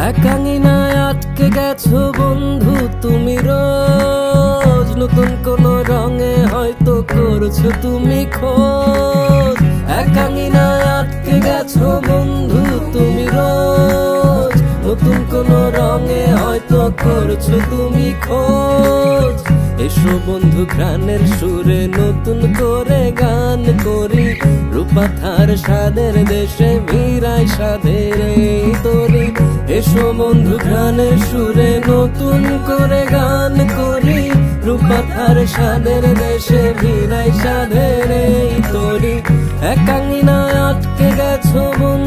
একাঙ্গিনায় আটকে গেছো বন্ধু তুমি রোজ, নতুন কোন রঙে হয়তো করছো তুমি খোঁজ। একাঙ্গিনায় আটকে গেছো বন্ধু তুমি রোজ, নতুন কোন রঙে হয়তো করছো তুমি খোঁজ। এসো বন্ধু ঘ্রাণের সুরে নতুন করে গান করি, রূপাথার স্বাদের দেশে মিরাই স্বাদের এই তরি। এসো বন্ধু ঘ্রাণের সুরে নতুন করে গান করি, রূপাথার স্বাদের দেশে মিরাই স্বাদের এই তরি। একাঙ্গিনায় আটকে গেছো বন্ধু